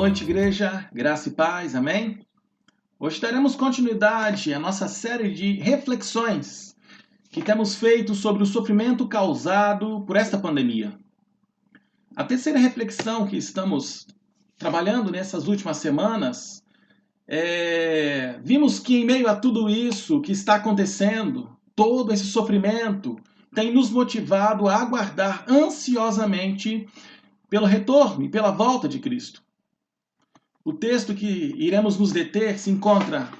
noite, igreja, graça e paz, amém? Hoje daremos continuidade à nossa série de reflexões que temos feito sobre o sofrimento causado por esta pandemia. A terceira reflexão que estamos trabalhando nessas últimas semanas vimos que em meio a tudo isso que está acontecendo, todo esse sofrimento tem nos motivado a aguardar ansiosamente pelo retorno e pela volta de Cristo. O texto que iremos nos deter se encontra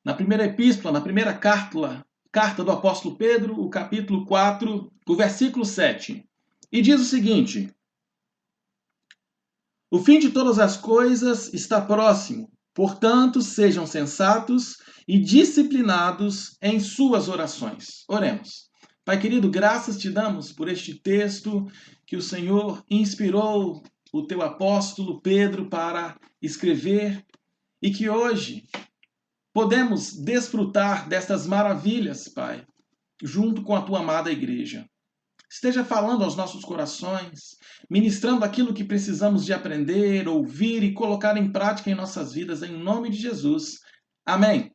na primeira epístola, na primeira carta do apóstolo Pedro, o capítulo 4, o versículo 7. E diz o seguinte: o fim de todas as coisas está próximo, portanto, sejam sensatos e disciplinados em suas orações. Oremos. Pai querido, graças te damos por este texto que o Senhor inspirou o teu apóstolo Pedro para escrever e que hoje podemos desfrutar destas maravilhas, Pai, junto com a tua amada igreja. Esteja falando aos nossos corações, ministrando aquilo que precisamos de aprender, ouvir e colocar em prática em nossas vidas, em nome de Jesus. Amém.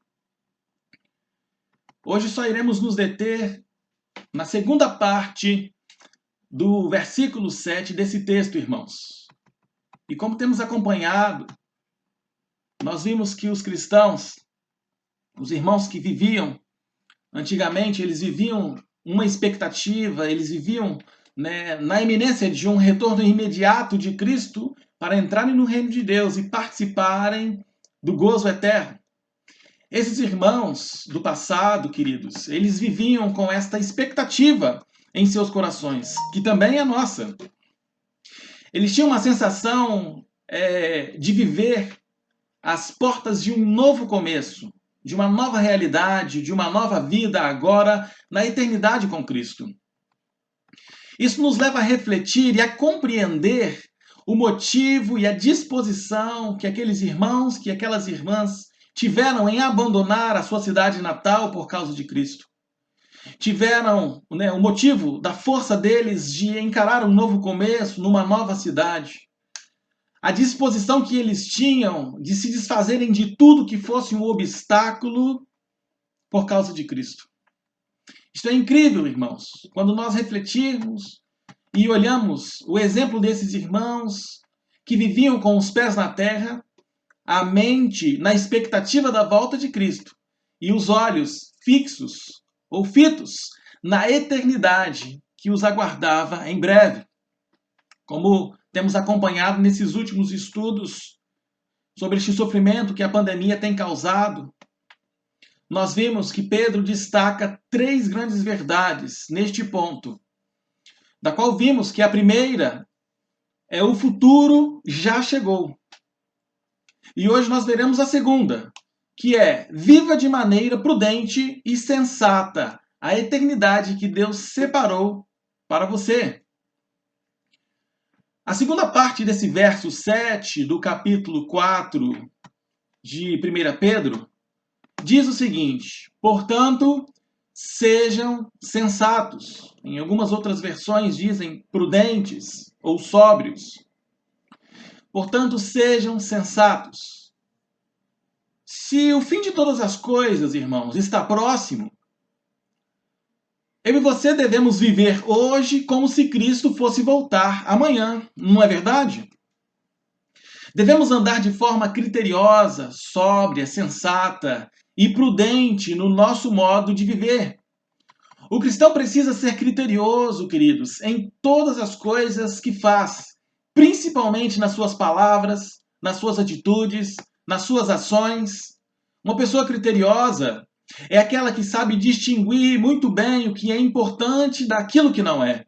Hoje só iremos nos deter na segunda parte do versículo 7 desse texto, irmãos. E como temos acompanhado, nós vimos que os cristãos, os irmãos que viviam antigamente, eles viviam uma expectativa, eles viviam na iminência de um retorno imediato de Cristo para entrarem no reino de Deus e participarem do gozo eterno. Esses irmãos do passado, queridos, eles viviam com esta expectativa em seus corações, que também é nossa. Eles tinham uma sensação de viver às portas de um novo começo, de uma nova realidade, de uma nova vida agora na eternidade com Cristo. Isso nos leva a refletir e a compreender o motivo e a disposição que aqueles irmãos, que aquelas irmãs tiveram em abandonar a sua cidade natal por causa de Cristo. Tiveram o motivo da força deles de encarar um novo começo numa nova cidade. A disposição que eles tinham de se desfazerem de tudo que fosse um obstáculo por causa de Cristo. Isto é incrível, irmãos. Quando nós refletirmos e olhamos o exemplo desses irmãos que viviam com os pés na terra, a mente na expectativa da volta de Cristo e os olhos fixos ou fitos na eternidade que os aguardava em breve. Como temos acompanhado nesses últimos estudos sobre este sofrimento que a pandemia tem causado, nós vimos que Pedro destaca 3 grandes verdades neste ponto, da qual vimos que a primeira é o futuro já chegou. E hoje nós veremos a segunda, que é viva de maneira prudente e sensata a eternidade que Deus separou para você. A segunda parte desse verso 7 do capítulo 4 de 1 Pedro diz o seguinte: portanto, sejam sensatos. Em algumas outras versões dizem prudentes ou sóbrios. Portanto, sejam sensatos. Se o fim de todas as coisas, irmãos, está próximo, eu e você devemos viver hoje como se Cristo fosse voltar amanhã, não é verdade? Devemos andar de forma criteriosa, sóbria, sensata e prudente no nosso modo de viver. O cristão precisa ser criterioso, queridos, em todas as coisas que faz, principalmente nas suas palavras, nas suas atitudes, nas suas ações. Uma pessoa criteriosa é aquela que sabe distinguir muito bem o que é importante daquilo que não é.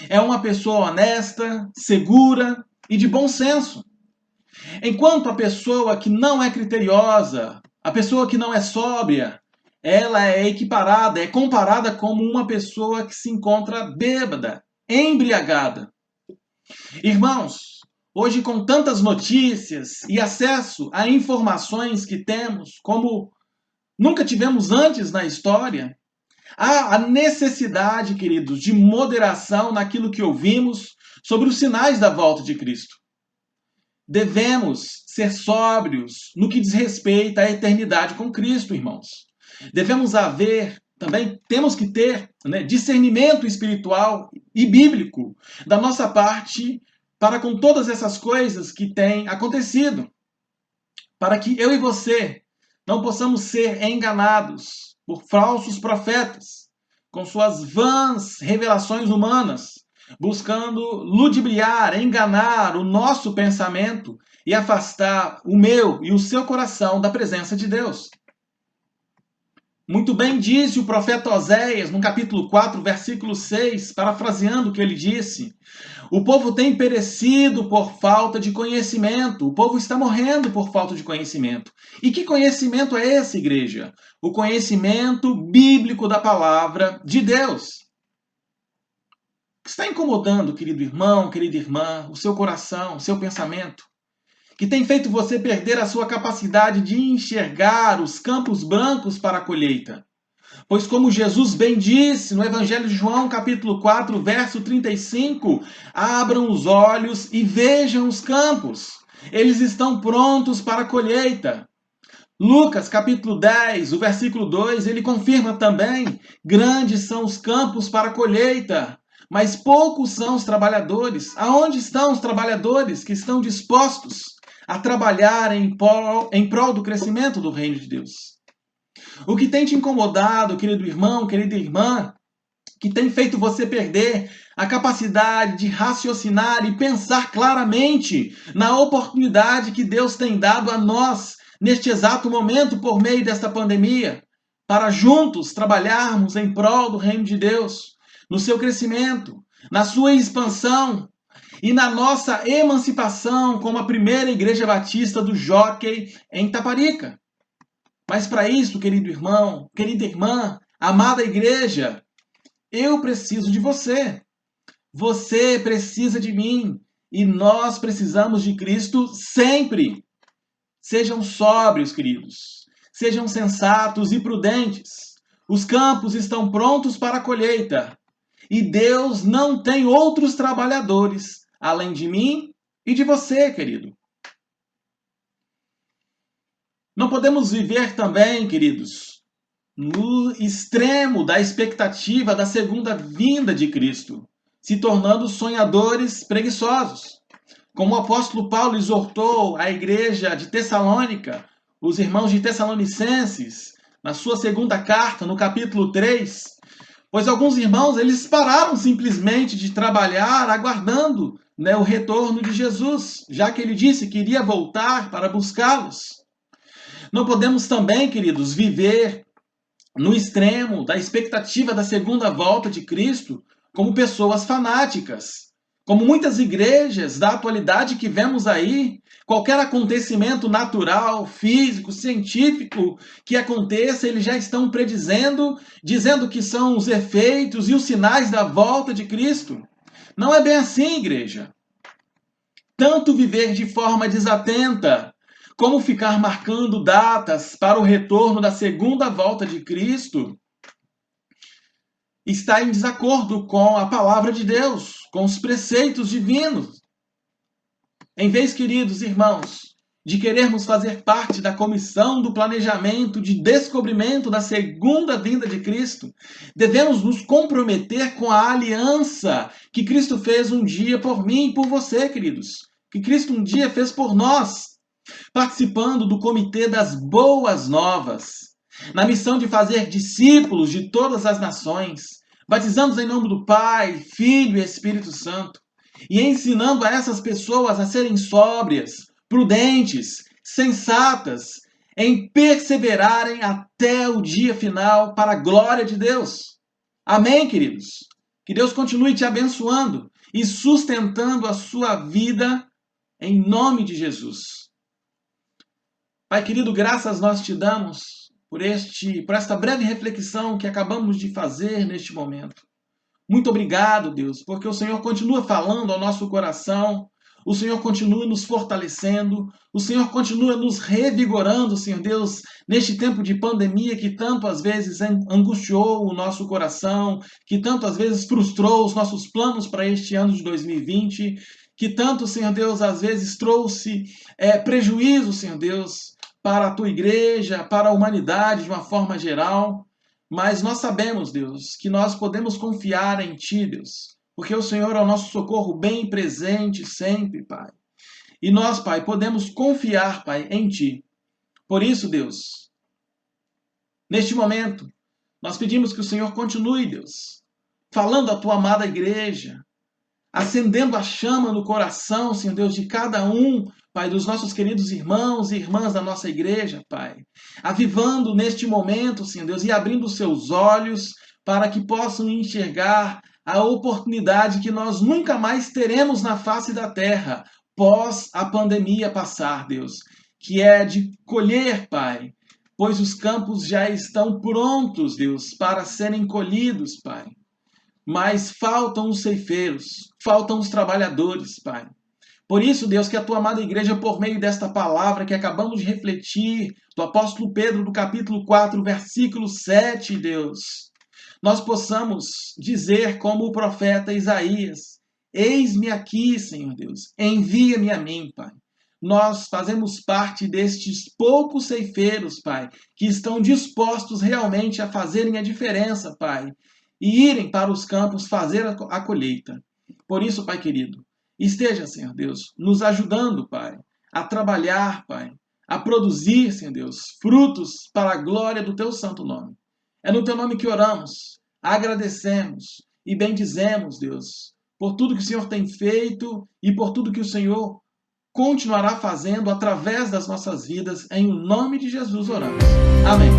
É uma pessoa honesta, segura e de bom senso. Enquanto a pessoa que não é criteriosa, a pessoa que não é sóbria, ela é equiparada, é comparada como uma pessoa que se encontra bêbada, embriagada. Irmãos, hoje com tantas notícias e acesso a informações que temos, como nunca tivemos antes na história, há a necessidade, queridos, de moderação naquilo que ouvimos sobre os sinais da volta de Cristo. devemos ser sóbrios no que diz respeito à eternidade com Cristo, irmãos. Devemos também temos que ter, né, discernimento espiritual e bíblico da nossa parte para com todas essas coisas que têm acontecido, para que eu e você não possamos ser enganados por falsos profetas, com suas vãs revelações humanas, buscando ludibriar, enganar o nosso pensamento e afastar o meu e o seu coração da presença de Deus. Muito bem disse o profeta Oséias, no capítulo 4, versículo 6, parafraseando o que ele disse: o povo tem perecido por falta de conhecimento, o povo está morrendo por falta de conhecimento. E que conhecimento é esse, igreja? O conhecimento bíblico da palavra de Deus. O que está incomodando, querido irmão, querida irmã, o seu coração, o seu pensamento? Que tem feito você perder a sua capacidade de enxergar os campos brancos para a colheita. Pois como Jesus bem disse no Evangelho de João, capítulo 4, verso 35, abram os olhos e vejam os campos. Eles estão prontos para a colheita. Lucas, capítulo 10, o versículo 2, ele confirma também: grandes são os campos para a colheita, mas poucos são os trabalhadores. Aonde estão os trabalhadores que estão dispostos a trabalhar em prol do crescimento do reino de Deus? O que tem te incomodado, querido irmão, querida irmã, que tem feito você perder a capacidade de raciocinar e pensar claramente na oportunidade que Deus tem dado a nós neste exato momento por meio desta pandemia, para juntos trabalharmos em prol do reino de Deus, no seu crescimento, na sua expansão e na nossa emancipação como a primeira igreja batista do Jockey em Taparica. Mas para isso, querido irmão, querida irmã, amada igreja, eu preciso de você. Você precisa de mim. E nós precisamos de Cristo sempre. Sejam sóbrios, queridos. Sejam sensatos e prudentes. Os campos estão prontos para a colheita. E Deus não tem outros trabalhadores além de mim e de você, querido. Não podemos viver também, queridos, no extremo da expectativa da segunda vinda de Cristo, se tornando sonhadores preguiçosos. Como o apóstolo Paulo exortou a igreja de Tessalônica, os irmãos de Tessalonicenses, na sua segunda carta, no capítulo 3, pois alguns irmãos, eles pararam simplesmente de trabalhar aguardando, o retorno de Jesus, já que ele disse que iria voltar para buscá-los. Não podemos também, queridos, viver no extremo da expectativa da segunda volta de Cristo como pessoas fanáticas. Como muitas igrejas da atualidade que vemos aí, qualquer acontecimento natural, físico, científico que aconteça, eles já estão predizendo, dizendo que são os efeitos e os sinais da volta de Cristo. Não é bem assim, igreja. Tanto viver de forma desatenta, como ficar marcando datas para o retorno da segunda volta de Cristo, está em desacordo com a palavra de Deus, com os preceitos divinos. Em vez, queridos irmãos, de querermos fazer parte da comissão do planejamento de descobrimento da segunda vinda de Cristo, devemos nos comprometer com a aliança que Cristo fez um dia por mim e por você, queridos. Que Cristo um dia fez por nós, participando do Comitê das Boas Novas, na missão de fazer discípulos de todas as nações, batizando em nome do Pai, Filho e Espírito Santo, e ensinando a essas pessoas a serem sóbrias, prudentes, sensatas, em perseverarem até o dia final para a glória de Deus. Amém, queridos? Que Deus continue te abençoando e sustentando a sua vida em nome de Jesus. Pai querido, graças nós te damos por esta breve reflexão que acabamos de fazer neste momento. Muito obrigado, Deus, porque o Senhor continua falando ao nosso coração, o Senhor continua nos fortalecendo, o Senhor continua nos revigorando, Senhor Deus, neste tempo de pandemia que tanto às vezes angustiou o nosso coração, que tanto às vezes frustrou os nossos planos para este ano de 2020. que tanto, Senhor Deus, às vezes trouxe prejuízo, Senhor Deus, para a tua igreja, para a humanidade de uma forma geral. Mas nós sabemos, Deus, que nós podemos confiar em Ti, Deus, porque o Senhor é o nosso socorro bem presente sempre, Pai. E nós, Pai, podemos confiar, Pai, em Ti. Por isso, Deus, neste momento, nós pedimos que o Senhor continue, Deus, falando à Tua amada igreja, acendendo a chama no coração, Senhor Deus, de cada um, Pai, dos nossos queridos irmãos e irmãs da nossa igreja, Pai. Avivando neste momento, Senhor Deus, e abrindo os seus olhos para que possam enxergar a oportunidade que nós nunca mais teremos na face da terra, pós a pandemia passar, Deus, que é de colher, Pai, pois os campos já estão prontos, Deus, para serem colhidos, Pai. Mas faltam os ceifeiros, faltam os trabalhadores, Pai. Por isso, Deus, que a Tua amada igreja, por meio desta palavra que acabamos de refletir, do apóstolo Pedro, do capítulo 4, versículo 7, Deus, nós possamos dizer como o profeta Isaías: eis-me aqui, Senhor Deus, envia-me a mim, Pai. Nós fazemos parte destes poucos ceifeiros, Pai, que estão dispostos realmente a fazerem a diferença, Pai, e irem para os campos fazer a colheita. Por isso, Pai querido, esteja, Senhor Deus, nos ajudando, Pai, a trabalhar, Pai, a produzir, Senhor Deus, frutos para a glória do Teu santo nome. É no Teu nome que oramos, agradecemos e bendizemos, Deus, por tudo que o Senhor tem feito e por tudo que o Senhor continuará fazendo através das nossas vidas. Em nome de Jesus oramos. Amém.